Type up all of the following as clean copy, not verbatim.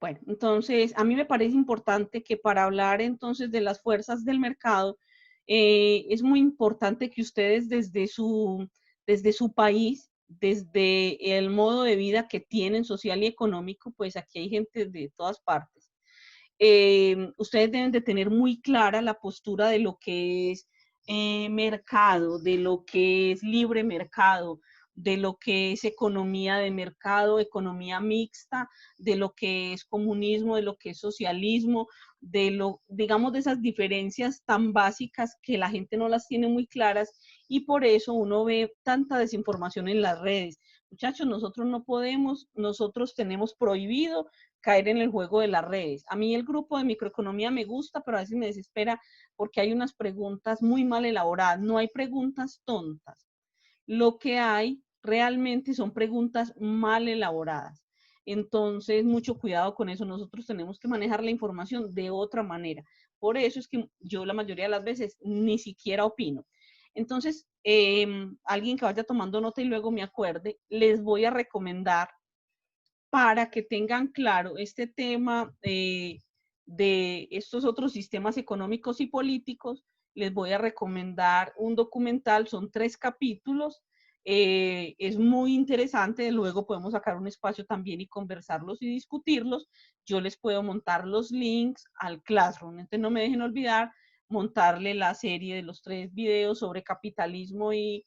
Bueno, entonces a mí me parece importante que para hablar entonces de las fuerzas del mercado, es muy importante que ustedes desde su país, desde el modo de vida que tienen social y económico, pues aquí hay gente de todas partes, ustedes deben de tener muy clara la postura de lo que es mercado, de lo que es libre mercado, de lo que es economía de mercado, economía mixta, de lo que es comunismo, de lo que es socialismo, digamos, de esas diferencias tan básicas que la gente no las tiene muy claras y por eso uno ve tanta desinformación en las redes. Muchachos, nosotros no podemos, nosotros tenemos prohibido caer en el juego de las redes. A mí el grupo de microeconomía me gusta, pero a veces me desespera porque hay unas preguntas muy mal elaboradas. No hay preguntas tontas. Lo que hay realmente son preguntas mal elaboradas. Entonces, mucho cuidado con eso. Nosotros tenemos que manejar la información de otra manera. Por eso es que yo la mayoría de las veces ni siquiera opino. Entonces, alguien que vaya tomando nota y luego me acuerde, les voy a recomendar para que tengan claro este tema de estos otros sistemas económicos y políticos, les voy a recomendar un documental, son 3 capítulos, es muy interesante, luego podemos sacar un espacio también y conversarlos y discutirlos, yo les puedo montar los links al Classroom, entonces no me dejen olvidar montarle la serie de los 3 videos sobre capitalismo y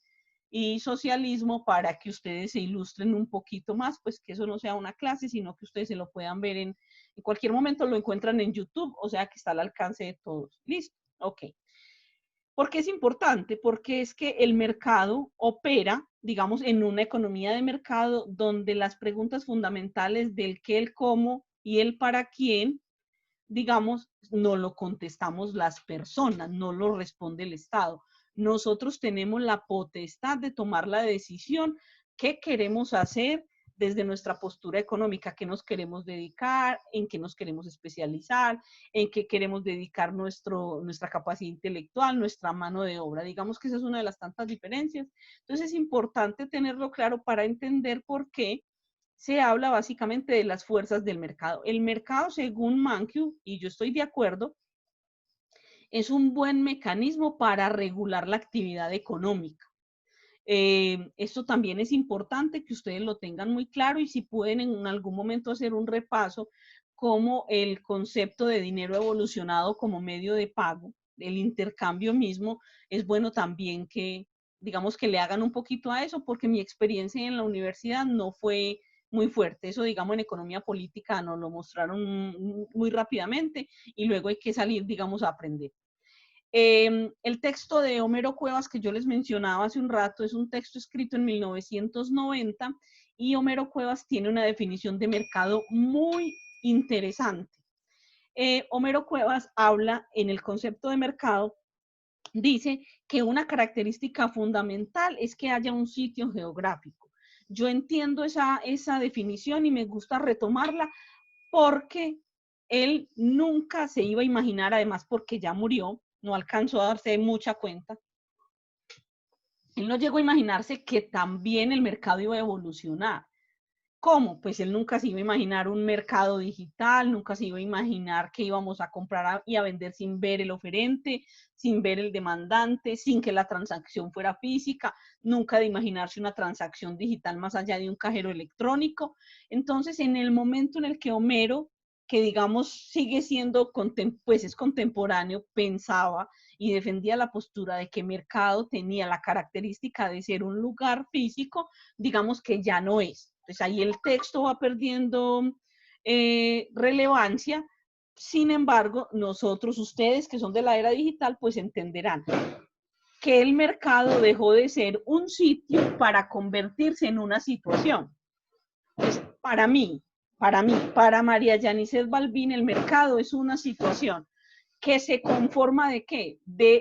socialismo para que ustedes se ilustren un poquito más, pues que eso no sea una clase, sino que ustedes se lo puedan ver en cualquier momento, lo encuentran en YouTube, o sea que está al alcance de todos. Listo, ok. ¿Por qué es importante? Porque es que el mercado opera, digamos, en una economía de mercado donde las preguntas fundamentales del qué, el cómo y el para quién, digamos, no lo contestamos las personas, no lo responde el Estado. Nosotros tenemos la potestad de tomar la decisión qué queremos hacer desde nuestra postura económica, qué nos queremos dedicar, en qué nos queremos especializar, en qué queremos dedicar nuestra capacidad intelectual, nuestra mano de obra. Digamos que esa es una de las tantas diferencias. Entonces es importante tenerlo claro para entender por qué se habla básicamente de las fuerzas del mercado. El mercado, según Mankiw, y yo estoy de acuerdo, es un buen mecanismo para regular la actividad económica. Esto también es importante que ustedes lo tengan muy claro y si pueden en algún momento hacer un repaso como el concepto de dinero evolucionado como medio de pago, el intercambio mismo, es bueno también que, digamos, que le hagan un poquito a eso, porque mi experiencia en la universidad no fue muy fuerte. Eso, digamos, en economía política nos lo mostraron muy rápidamente y luego hay que salir, digamos, a aprender. El texto de Homero Cuevas que yo les mencionaba hace un rato es un texto escrito en 1990 y Homero Cuevas tiene una definición de mercado muy interesante. Homero Cuevas habla en el concepto de mercado, dice que una característica fundamental es que haya un sitio geográfico. Yo entiendo esa definición y me gusta retomarla porque él nunca se iba a imaginar, además porque ya murió, no alcanzó a darse mucha cuenta, él no llegó a imaginarse que también el mercado iba a evolucionar. ¿Cómo? Pues él nunca se iba a imaginar un mercado digital, nunca se iba a imaginar que íbamos a comprar y a vender sin ver el oferente, sin ver el demandante, sin que la transacción fuera física, nunca de imaginarse una transacción digital más allá de un cajero electrónico. Entonces, en el momento en el que Homero, que digamos sigue siendo, pues es contemporáneo, pensaba y defendía la postura de que mercado tenía la característica de ser un lugar físico, digamos que ya no es. Entonces ahí el texto va perdiendo relevancia. Sin embargo, nosotros, ustedes que son de la era digital, pues entenderán que el mercado dejó de ser un sitio para convertirse en una situación. Entonces, para María Yanicet Balbín, el mercado es una situación que se conforma de qué? De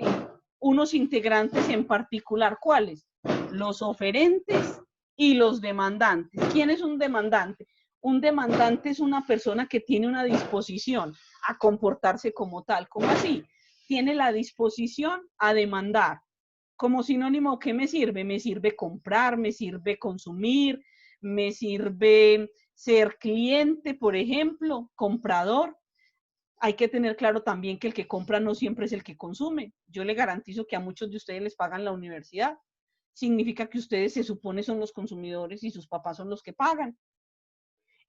unos integrantes en particular. ¿Cuáles? Los oferentes y los demandantes. ¿Quién es un demandante? Un demandante es una persona que tiene una disposición a comportarse como tal. ¿Cómo así? Tiene la disposición a demandar. Como sinónimo, ¿qué me sirve? Me sirve comprar, me sirve consumir, me sirve ser cliente, por ejemplo, comprador. Hay que tener claro también que el que compra no siempre es el que consume. Yo le garantizo que a muchos de ustedes les pagan la universidad. Significa que ustedes se supone son los consumidores y sus papás son los que pagan.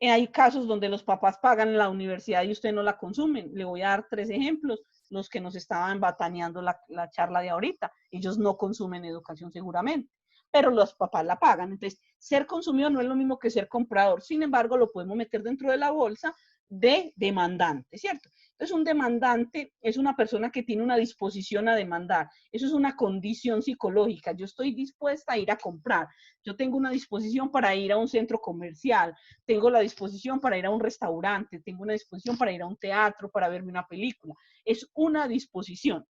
Hay casos donde los papás pagan la universidad y usted no la consumen. Le voy a dar 3 ejemplos, los que nos estaban bataneando la charla de ahorita. Ellos no consumen educación seguramente, pero los papás la pagan. Entonces, ser consumidor no es lo mismo que ser comprador. Sin embargo, lo podemos meter dentro de la bolsa de demandante, ¿cierto? Entonces, un demandante es una persona que tiene una disposición a demandar. Eso es una condición psicológica. Yo estoy dispuesta a ir a comprar. Yo tengo una disposición para ir a un centro comercial, tengo la disposición para ir a un restaurante, tengo una disposición para ir a un teatro, para verme una película. Es una disposición.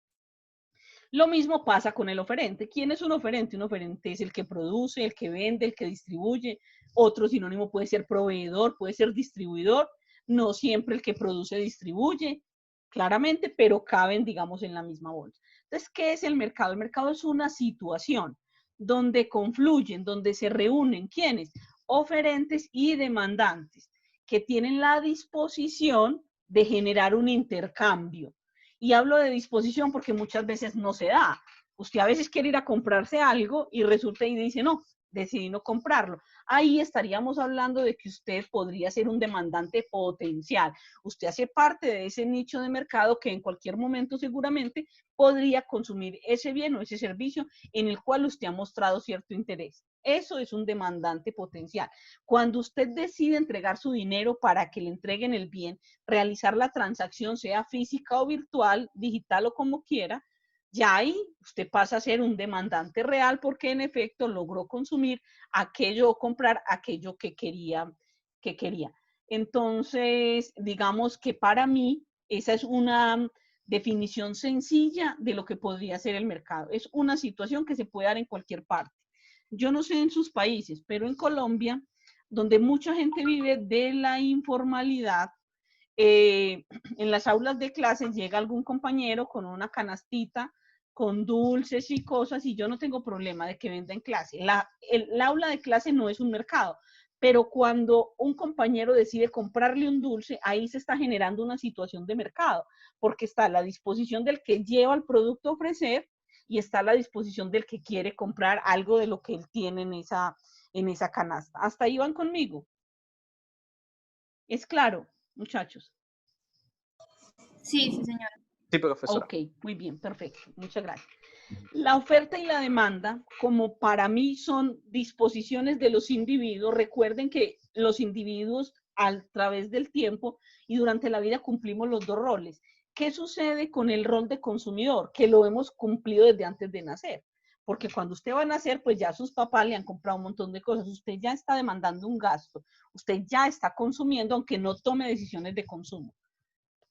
Lo mismo pasa con el oferente. ¿Quién es un oferente? Un oferente es el que produce, el que vende, el que distribuye. Otro sinónimo puede ser proveedor, puede ser distribuidor. No siempre el que produce distribuye, claramente, pero caben, digamos, en la misma bolsa. Entonces, ¿qué es el mercado? El mercado es una situación donde confluyen, donde se reúnen, ¿quiénes? Oferentes y demandantes, que tienen la disposición de generar un intercambio. Y hablo de disposición porque muchas veces no se da. Usted a veces quiere ir a comprarse algo y resulta y dice, no, decidí no comprarlo. Ahí estaríamos hablando de que usted podría ser un demandante potencial. Usted hace parte de ese nicho de mercado que en cualquier momento seguramente podría consumir ese bien o ese servicio en el cual usted ha mostrado cierto interés. Eso es un demandante potencial. Cuando usted decide entregar su dinero para que le entreguen el bien, realizar la transacción, sea física o virtual, digital o como quiera, ya ahí usted pasa a ser un demandante real porque en efecto logró consumir aquello o comprar aquello que quería. Entonces, digamos que para mí esa es una definición sencilla de lo que podría ser el mercado. Es una situación que se puede dar en cualquier parte. Yo no sé en sus países, pero en Colombia, donde mucha gente vive de la informalidad, en las aulas de clases llega algún compañero con una canastita, con dulces y cosas, y yo no tengo problema de que venda en clase. El aula de clase no es un mercado, pero cuando un compañero decide comprarle un dulce, ahí se está generando una situación de mercado, porque está a la disposición del que lleva el producto a ofrecer y está a la disposición del que quiere comprar algo de lo que él tiene en esa canasta. Hasta ahí van conmigo. ¿Es claro, muchachos? Sí, sí, señora. Sí, profesora. Ok, muy bien, perfecto. Muchas gracias. La oferta y la demanda, como para mí son disposiciones de los individuos, recuerden que los individuos a través del tiempo y durante la vida cumplimos los dos roles. ¿Qué sucede con el rol de consumidor? Que lo hemos cumplido desde antes de nacer. Porque cuando usted va a nacer, pues ya sus papás le han comprado un montón de cosas. Usted ya está demandando un gasto. Usted ya está consumiendo, aunque no tome decisiones de consumo.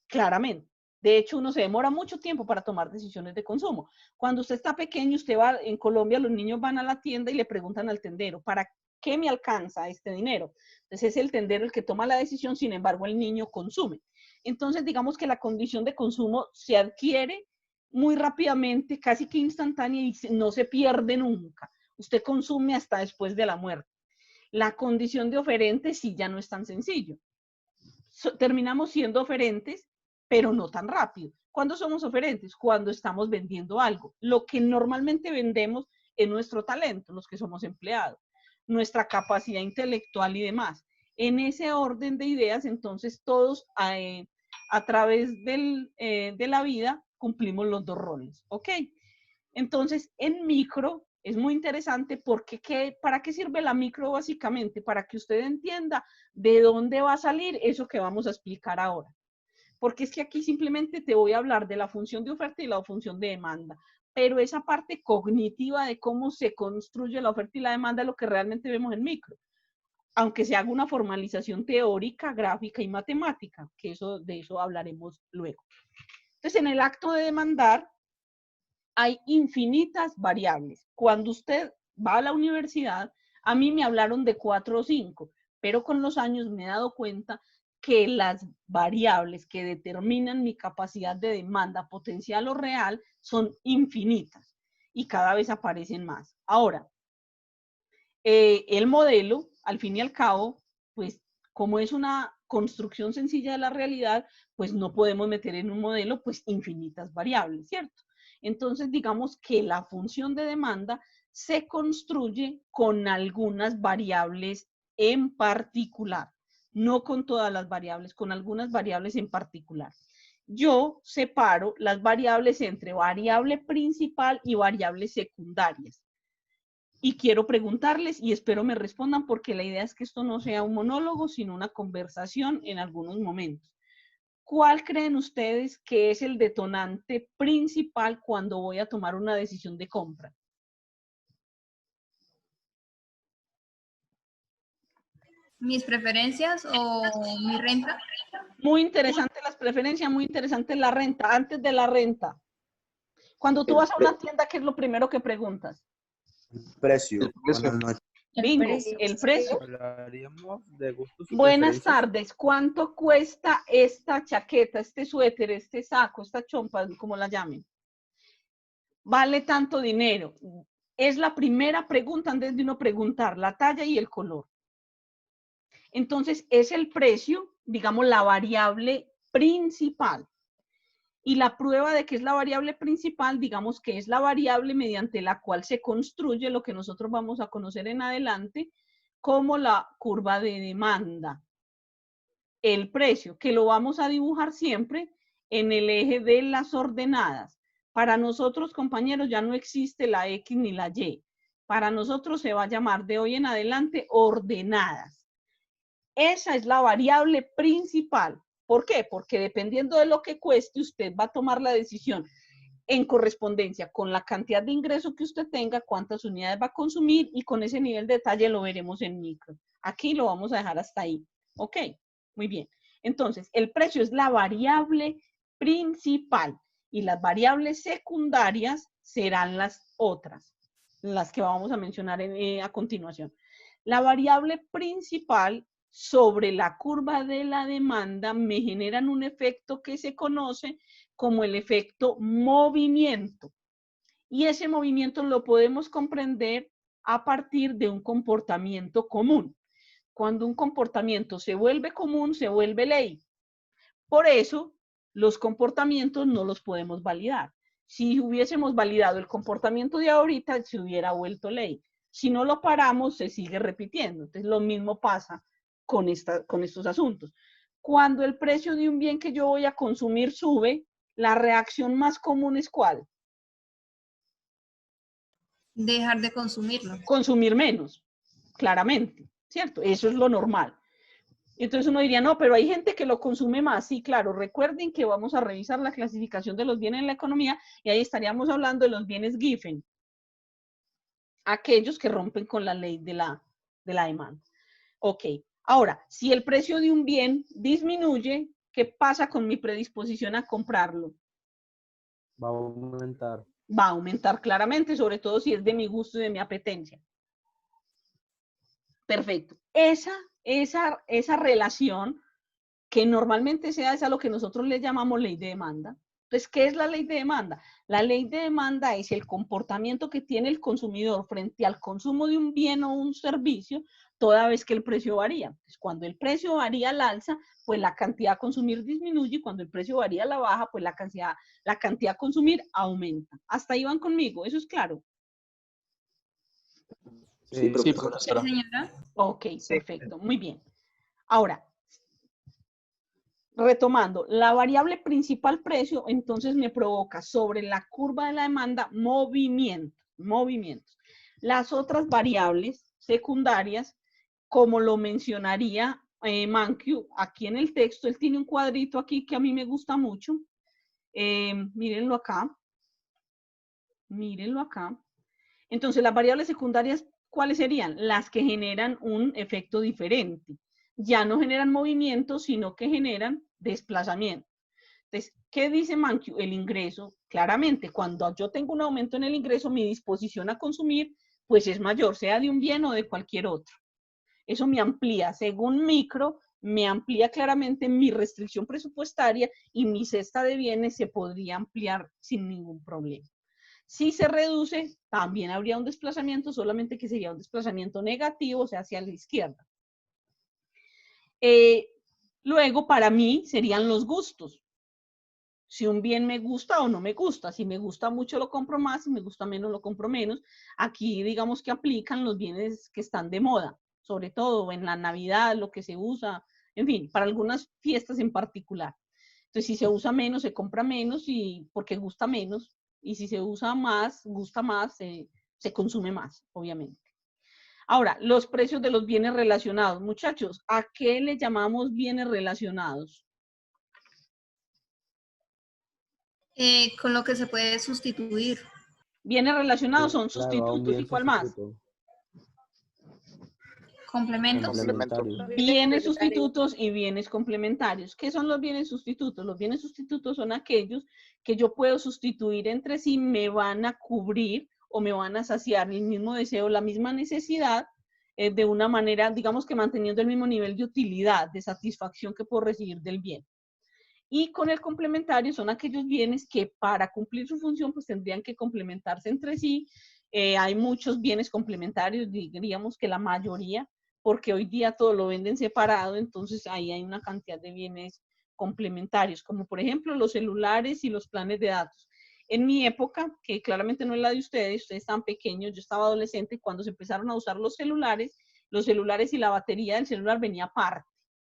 Claramente. De hecho, uno se demora mucho tiempo para tomar decisiones de consumo. Cuando usted está pequeño, usted va, en Colombia los niños van a la tienda y le preguntan al tendero, ¿para qué me alcanza este dinero? Entonces es el tendero el que toma la decisión, sin embargo el niño consume. Entonces digamos que la condición de consumo se adquiere muy rápidamente, casi que instantánea y no se pierde nunca. Usted consume hasta después de la muerte. La condición de oferente sí ya no es tan sencillo. Terminamos siendo oferentes, pero no tan rápido. ¿Cuándo somos oferentes? Cuando estamos vendiendo algo. Lo que normalmente vendemos es nuestro talento, los que somos empleados, nuestra capacidad intelectual y demás. En ese orden de ideas, entonces todos a través de la vida cumplimos los dos roles, ¿ok? Entonces, en micro es muy interesante porque ¿para qué sirve la micro básicamente? Para que usted entienda de dónde va a salir eso que vamos a explicar ahora. Porque es que aquí simplemente te voy a hablar de la función de oferta y la función de demanda, pero esa parte cognitiva de cómo se construye la oferta y la demanda es lo que realmente vemos en micro, aunque se haga una formalización teórica, gráfica y matemática, que de eso hablaremos luego. Entonces, en el acto de demandar, hay infinitas variables. Cuando usted va a la universidad, a mí me hablaron de 4 o 5, pero con los años me he dado cuenta que las variables que determinan mi capacidad de demanda potencial o real son infinitas y cada vez aparecen más. Ahora, el modelo, al fin y al cabo, pues Como es una construcción sencilla de la realidad, pues no podemos meter en un modelo pues infinitas variables, ¿cierto? Entonces, digamos que la función de demanda se construye con algunas variables en particular, no con todas las variables, con algunas variables en particular. Yo separo las variables entre variable principal y variables secundarias. Y quiero preguntarles, y espero me respondan, porque la idea es que esto no sea un monólogo, sino una conversación en algunos momentos. ¿Cuál creen ustedes que es el detonante principal cuando voy a tomar una decisión de compra? ¿Mis preferencias o mi renta? Muy interesante las preferencias, muy interesante la renta. Antes de la renta, cuando tú vas a una tienda, ¿qué es lo primero que preguntas? Precio. Buenas Precio. noches. Bingo, el precio. Hablaríamos de gustos y Buenas preferencias. tardes, ¿cuánto cuesta esta chaqueta, este suéter, este saco, esta chompa, como la llamen? Vale tanto dinero. Es la primera pregunta antes de uno preguntar la talla y el color. Entonces, es el precio, digamos, la variable principal. Y la prueba de que es la variable principal, digamos que es la variable mediante la cual se construye lo que nosotros vamos a conocer en adelante como la curva de demanda. El precio, que lo vamos a dibujar siempre en el eje de las ordenadas. Para nosotros, compañeros, ya no existe la X ni la Y. Para nosotros se va a llamar de hoy en adelante ordenadas. Esa es la variable principal. ¿Por qué? Porque dependiendo de lo que cueste, usted va a tomar la decisión en correspondencia con la cantidad de ingreso que usted tenga, cuántas unidades va a consumir, y con ese nivel de detalle lo veremos en micro. Aquí lo vamos a dejar hasta ahí. ¿Ok? Muy bien. Entonces, el precio es la variable principal y las variables secundarias serán las otras, las que vamos a mencionar a continuación. La variable principal sobre la curva de la demanda me generan un efecto que se conoce como el efecto movimiento. Y ese movimiento lo podemos comprender a partir de un comportamiento común. Cuando un comportamiento se vuelve común, se vuelve ley. Por eso, los comportamientos no los podemos validar. Si hubiésemos validado el comportamiento de ahorita, se hubiera vuelto ley. Si no lo paramos, se sigue repitiendo. Entonces, lo mismo pasa con estos asuntos. Cuando el precio de un bien que yo voy a consumir sube, la reacción más común es ¿cuál? Dejar de consumirlo. Consumir menos, claramente, ¿cierto? Eso es lo normal. Entonces uno diría, no, pero hay gente que lo consume más. Sí, claro, recuerden que vamos a revisar la clasificación de los bienes en la economía y ahí estaríamos hablando de los bienes Giffen, aquellos que rompen con la ley de la demanda. Ok, ahora, si el precio de un bien disminuye, ¿qué pasa con mi predisposición a comprarlo? Va a aumentar. Va a aumentar claramente, sobre todo si es de mi gusto y de mi apetencia. Perfecto. Esa relación que normalmente se da es a lo que nosotros le llamamos ley de demanda. Entonces, ¿qué es la ley de demanda? La ley de demanda es el comportamiento que tiene el consumidor frente al consumo de un bien o un servicio toda vez que el precio varía. Entonces, cuando el precio varía al alza, pues la cantidad a consumir disminuye, y cuando el precio varía a la baja, pues la cantidad a consumir aumenta. Hasta ahí van conmigo, ¿eso es claro? Sí, Sí, profesora. Sí, profesora. señora. Ok, perfecto, muy bien. Ahora, retomando, la variable principal precio, entonces me provoca sobre la curva de la demanda movimientos. Las otras variables secundarias, como lo mencionaría Mankiw aquí en el texto, él tiene un cuadrito aquí que a mí me gusta mucho. Mírenlo acá. Mírenlo acá. Entonces, las variables secundarias, ¿cuáles serían? Las que generan un efecto diferente. Ya no generan movimiento, sino que generan desplazamiento. Entonces, ¿qué dice Mankiw? El ingreso, claramente, cuando yo tengo un aumento en el ingreso, mi disposición a consumir, pues es mayor, sea de un bien o de cualquier otro. Eso me amplía, según micro, me amplía claramente mi restricción presupuestaria y mi cesta de bienes se podría ampliar sin ningún problema. Si se reduce, también habría un desplazamiento, solamente que sería un desplazamiento negativo, o sea, hacia la izquierda. Luego, para mí, serían los gustos. Si un bien me gusta o no me gusta. Si me gusta mucho, lo compro más. Si me gusta menos, lo compro menos. Aquí, digamos que aplican los bienes que están de moda, sobre todo en la Navidad, lo que se usa, en fin, para algunas fiestas en particular. Entonces, si se usa menos, se compra menos y porque gusta menos. Y si se usa más, gusta más, se consume más, obviamente. Ahora, los precios de los bienes relacionados. Muchachos, ¿a qué le llamamos bienes relacionados? Con lo que se puede sustituir. Bienes relacionados son Claro, a un sustitutos bien y cuál más. sustituto. Complementos. Complementario. Bienes sustitutos y bienes complementarios. ¿Qué son los bienes sustitutos? Los bienes sustitutos son aquellos que yo puedo sustituir entre sí, me van a cubrir o me van a saciar el mismo deseo, la misma necesidad, de una manera, digamos que manteniendo el mismo nivel de utilidad, de satisfacción que puedo recibir del bien. Y con el complementario son aquellos bienes que para cumplir su función pues tendrían que complementarse entre sí. Hay muchos bienes complementarios, diríamos que la mayoría, porque hoy día todo lo venden separado, entonces ahí hay una cantidad de bienes complementarios, como por ejemplo los celulares y los planes de datos. En mi época, que claramente no es la de ustedes estaban pequeños, yo estaba adolescente, cuando se empezaron a usar los celulares y la batería del celular venía aparte,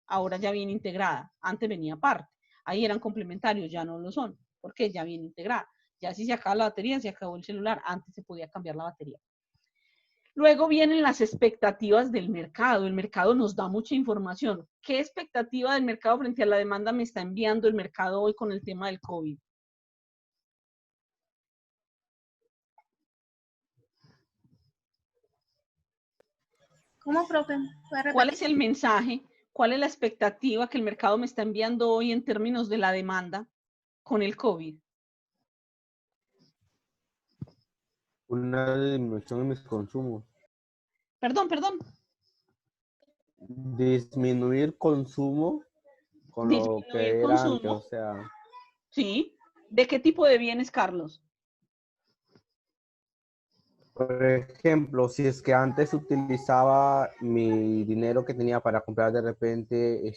ahora ya viene integrada, antes venía aparte. Ahí eran complementarios, ya no lo son, porque ya viene integrada. Ya si se acaba la batería, se acabó el celular, antes se podía cambiar la batería. Luego vienen las expectativas del mercado. El mercado nos da mucha información. ¿Qué expectativa del mercado frente a la demanda me está enviando el mercado hoy con el tema del COVID? ¿Cómo, profe? ¿Cuál es el mensaje? ¿Cuál es la expectativa que el mercado me está enviando hoy en términos de la demanda con el COVID? Una disminución en mis consumos. Perdón. Disminuir consumo con lo Disminuir que era antes, consumo. o sea, Sí. ¿De qué tipo de bienes, Carlos? por ejemplo, si es que antes utilizaba mi dinero que tenía para comprar de repente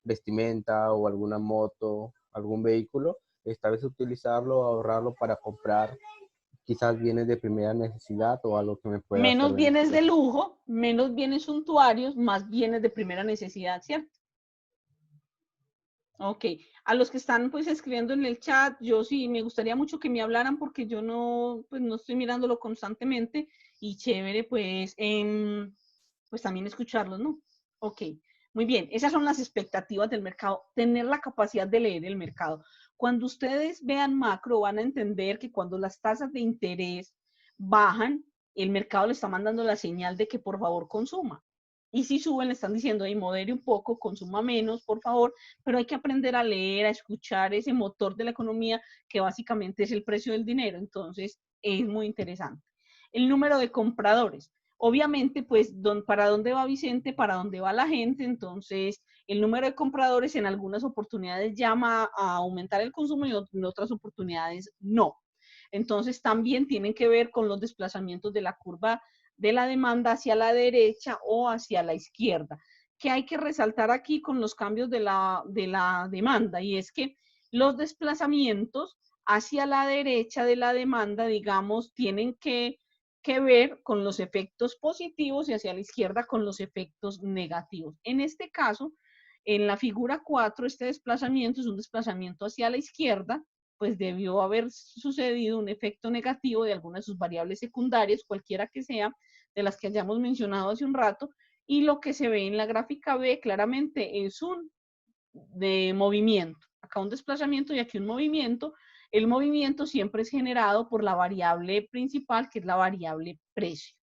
vestimenta o alguna moto, algún vehículo, esta vez utilizarlo, ahorrarlo para comprar quizás bienes de primera necesidad o algo que me pueda hacer Menos bienes de beneficio. lujo, menos bienes suntuarios, más bienes de primera necesidad, ¿cierto? Ok, a los que están pues escribiendo en el chat, yo sí me gustaría mucho que me hablaran porque yo no, pues no estoy mirándolo constantemente y chévere pues, pues también escucharlos, ¿no? Ok, muy bien, esas son las expectativas del mercado, tener la capacidad de leer el mercado. Cuando ustedes vean macro van a entender que cuando las tasas de interés bajan, el mercado le está mandando la señal de que por favor consuma. Y si suben, le están diciendo, y modere un poco, consuma menos, por favor, pero hay que aprender a leer, a escuchar ese motor de la economía que básicamente es el precio del dinero. Entonces, es muy interesante. El número de compradores. Obviamente, pues, para dónde va Vicente, para dónde va la gente. Entonces, el número de compradores en algunas oportunidades llama a aumentar el consumo y en otras oportunidades no. Entonces, también tienen que ver con los desplazamientos de la curva de la demanda hacia la derecha o hacia la izquierda. ¿Qué hay que resaltar aquí con los cambios de la demanda? Y es que los desplazamientos hacia la derecha de la demanda, digamos, tienen que ver con los efectos positivos y hacia la izquierda con los efectos negativos. En este caso, en la figura 4, este desplazamiento es un desplazamiento hacia la izquierda, pues debió haber sucedido un efecto negativo de algunas de sus variables secundarias, cualquiera que sea, de las que hayamos mencionado hace un rato, y lo que se ve en la gráfica B claramente es un de movimiento. Acá un desplazamiento y aquí un movimiento. El movimiento siempre es generado por la variable principal, que es la variable precio.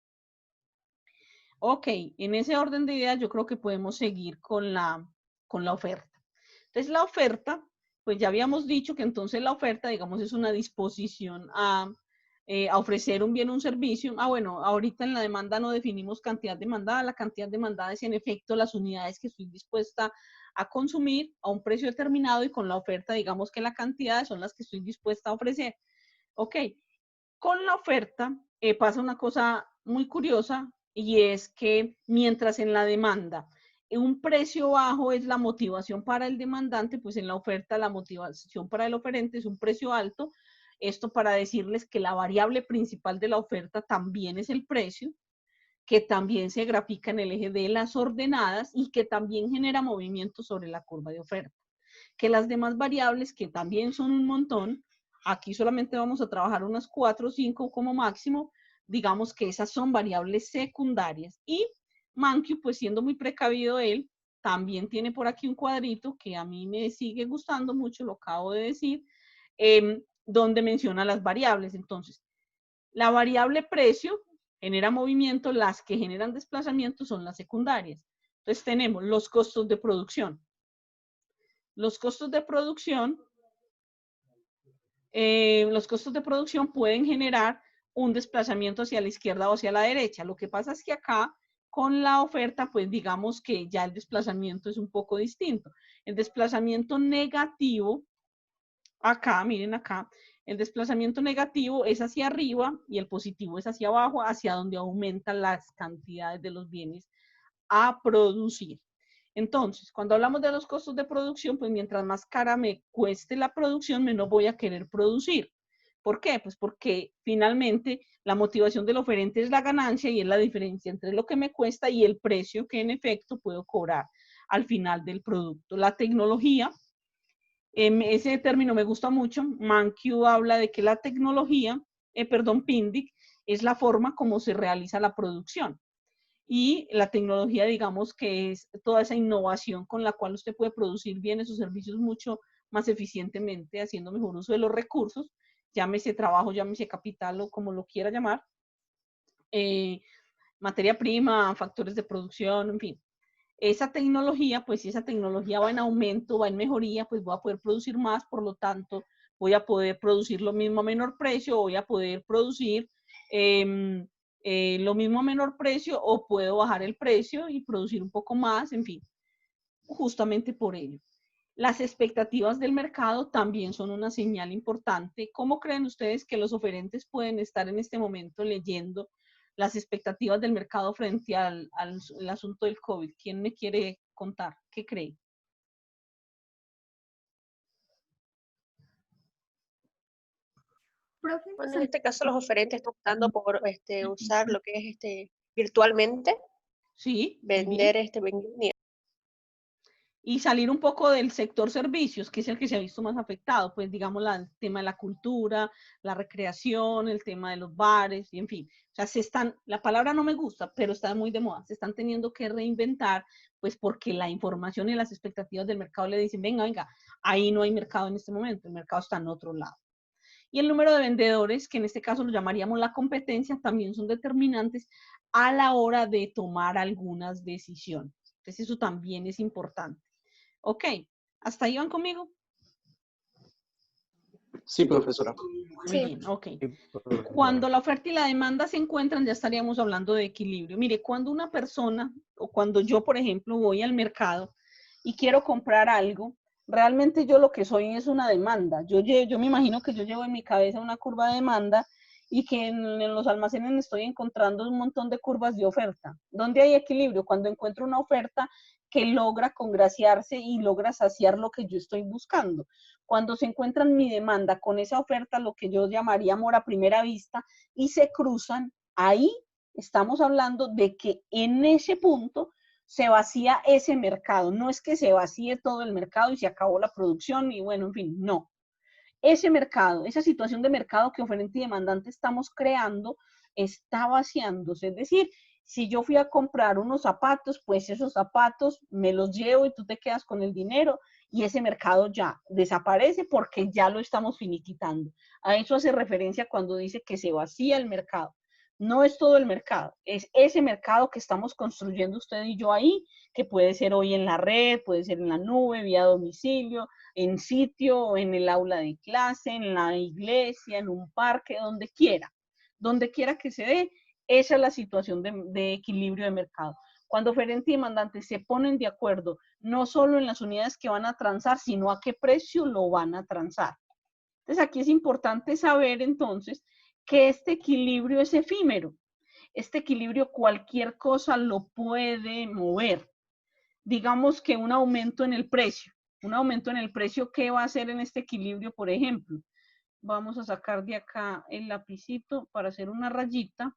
Ok, en ese orden de ideas yo creo que podemos seguir con la oferta. Entonces la oferta, pues ya habíamos dicho que entonces la oferta, digamos, es una disposición a ofrecer un bien o un servicio. Bueno, ahorita en la demanda no definimos cantidad demandada, la cantidad demandada es en efecto las unidades que estoy dispuesta a consumir a un precio determinado y con la oferta, digamos que la cantidad son las que estoy dispuesta a ofrecer. Ok, con la oferta pasa una cosa muy curiosa y es que mientras en la demanda un precio bajo es la motivación para el demandante, pues en la oferta la motivación para el oferente es un precio alto. Esto para decirles que la variable principal de la oferta también es el precio, que también se grafica en el eje de las ordenadas y que también genera movimiento sobre la curva de oferta. Que las demás variables, que también son un montón, aquí solamente vamos a trabajar unas 4 o 5 como máximo, digamos que esas son variables secundarias. Y Mankiw, pues siendo muy precavido él, también tiene por aquí un cuadrito que a mí me sigue gustando mucho, lo acabo de decir, donde menciona las variables. Entonces, la variable precio genera movimiento, las que generan desplazamiento son las secundarias. Entonces tenemos los costos de producción. Los costos de producción pueden generar un desplazamiento hacia la izquierda o hacia la derecha. Lo que pasa es que acá, con la oferta, pues digamos que ya el desplazamiento es un poco distinto. El desplazamiento negativo, acá, miren acá, el desplazamiento negativo es hacia arriba y el positivo es hacia abajo, hacia donde aumentan las cantidades de los bienes a producir. Entonces, cuando hablamos de los costos de producción, pues mientras más cara me cueste la producción, menos voy a querer producir. ¿Por qué? Pues porque finalmente la motivación del oferente es la ganancia y es la diferencia entre lo que me cuesta y el precio que en efecto puedo cobrar al final del producto. La tecnología, ese término me gusta mucho. Mankiw habla de que la tecnología, Pindick, es la forma como se realiza la producción. Y la tecnología, digamos que es toda esa innovación con la cual usted puede producir bienes o servicios mucho más eficientemente, haciendo mejor uso de los recursos, llámese trabajo, llámese capital o como lo quiera llamar, materia prima, factores de producción, en fin. Esa tecnología, pues si esa tecnología va en aumento, va en mejoría, pues voy a poder producir más, por lo tanto, voy a poder producir lo mismo a menor precio, voy a poder producir lo mismo a menor precio o puedo bajar el precio y producir un poco más, en fin, justamente por ello. Las expectativas del mercado también son una señal importante. ¿Cómo creen ustedes que los oferentes pueden estar en este momento leyendo las expectativas del mercado frente al asunto del COVID? ¿Quién me quiere contar? ¿Qué cree? Bueno, en este caso los oferentes están optando por usar lo que es virtualmente, Sí. vender unidades. Y salir un poco del sector servicios, que es el que se ha visto más afectado, pues digamos el tema de la cultura, la recreación, el tema de los bares, y en fin. O sea, la palabra no me gusta, pero está muy de moda, se están teniendo que reinventar, pues porque la información y las expectativas del mercado le dicen, venga, ahí no hay mercado en este momento, el mercado está en otro lado. Y el número de vendedores, que en este caso lo llamaríamos la competencia, también son determinantes a la hora de tomar algunas decisiones. Entonces eso también es importante. Ok, ¿hasta ahí van conmigo? Sí, profesora. Muy bien, ok. Cuando la oferta y la demanda se encuentran, ya estaríamos hablando de equilibrio. Mire, cuando una persona, o cuando yo, por ejemplo, voy al mercado y quiero comprar algo, realmente yo lo que soy es una demanda. Yo me imagino que yo llevo en mi cabeza una curva de demanda y que en los almacenes me estoy encontrando un montón de curvas de oferta. ¿Dónde hay equilibrio? Cuando encuentro una oferta que logra congraciarse y logra saciar lo que yo estoy buscando. Cuando se encuentran mi demanda con esa oferta, lo que yo llamaría amor a primera vista, y se cruzan, ahí estamos hablando de que en ese punto se vacía ese mercado. No es que se vacíe todo el mercado y se acabó la producción y bueno, en fin, no. Ese mercado, esa situación de mercado que oferente y demandante estamos creando, está vaciándose. Es decir, si yo fui a comprar unos zapatos, pues esos zapatos me los llevo y tú te quedas con el dinero y ese mercado ya desaparece porque ya lo estamos finiquitando. A eso hace referencia cuando dice que se vacía el mercado. No es todo el mercado, es ese mercado que estamos construyendo usted y yo ahí, que puede ser hoy en la red, puede ser en la nube, vía domicilio, en sitio, en el aula de clase, en la iglesia, en un parque, donde quiera que se dé, esa es la situación de equilibrio de mercado. Cuando oferente y demandante se ponen de acuerdo, no solo en las unidades que van a transar, sino a qué precio lo van a transar. Entonces aquí es importante saber entonces que este equilibrio es efímero. Este equilibrio cualquier cosa lo puede mover. digamos que un aumento en el precio. Un aumento en el precio, ¿qué va a hacer en este equilibrio, por ejemplo? Vamos a sacar de acá el lapicito para hacer una rayita.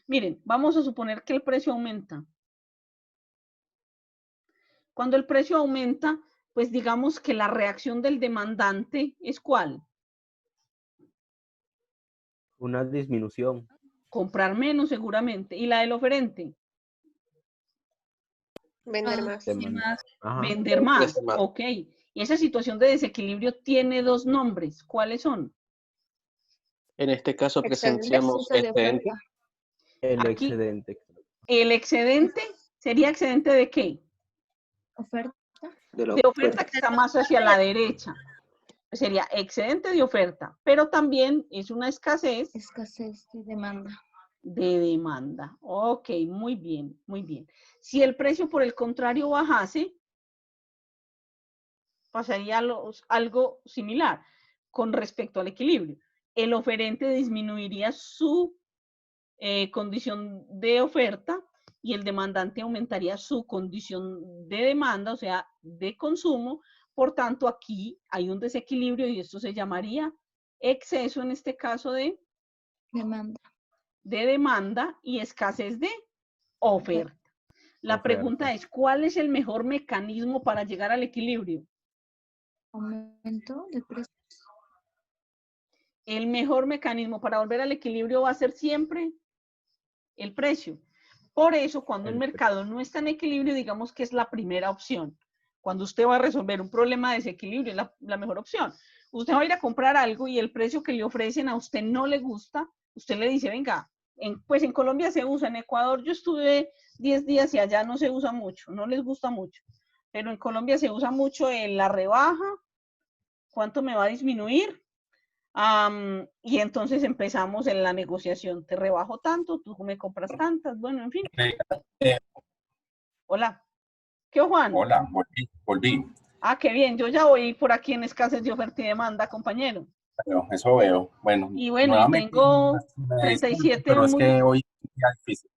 Miren, vamos a suponer que el precio aumenta. Cuando el precio aumenta, pues digamos que la reacción del demandante es ¿cuál? Una disminución. Comprar menos seguramente. ¿Y la del oferente? Vender más. Ajá. Vender más. Ok. Y esa situación de desequilibrio tiene dos nombres. ¿Cuáles son? En este caso Excedente. presenciamos excedente. El Aquí. excedente. El excedente sería excedente de qué? Oferta. De oferta que está más hacia la derecha. Sería excedente de oferta, pero también es una escasez Escasez de demanda. de demanda. Ok, muy bien, muy bien. Si el precio, por el contrario, bajase, pasaría algo similar con respecto al equilibrio. El oferente disminuiría su condición de oferta y el demandante aumentaría su condición de demanda, o sea, de consumo. Por tanto, aquí hay un desequilibrio y esto se llamaría exceso, en este caso, de demanda y escasez de oferta. La pregunta es, ¿cuál es el mejor mecanismo para llegar al equilibrio? Aumento de precios. El mejor mecanismo para volver al equilibrio va a ser siempre el precio. Por eso, cuando el mercado no está en equilibrio, digamos que es la primera opción. Cuando usted va a resolver un problema de desequilibrio, es la mejor opción. Usted va a ir a comprar algo y el precio que le ofrecen a usted no le gusta, usted le dice, venga, pues en Colombia se usa, en Ecuador yo estuve 10 días y allá no se usa mucho, no les gusta mucho. Pero en Colombia se usa mucho en la rebaja, ¿cuánto me va a disminuir? Y entonces empezamos en la negociación. Te rebajo tanto, tú me compras tantas, bueno, en fin. Hola. ¿Qué, Juan? Hola, volví. Ah, qué bien. Yo ya voy por aquí en escasez de oferta y demanda, compañero. Pero eso veo. Bueno, Y bueno, y nuevamente, tengo me 37 pero es muy... que hoy es un día difícil.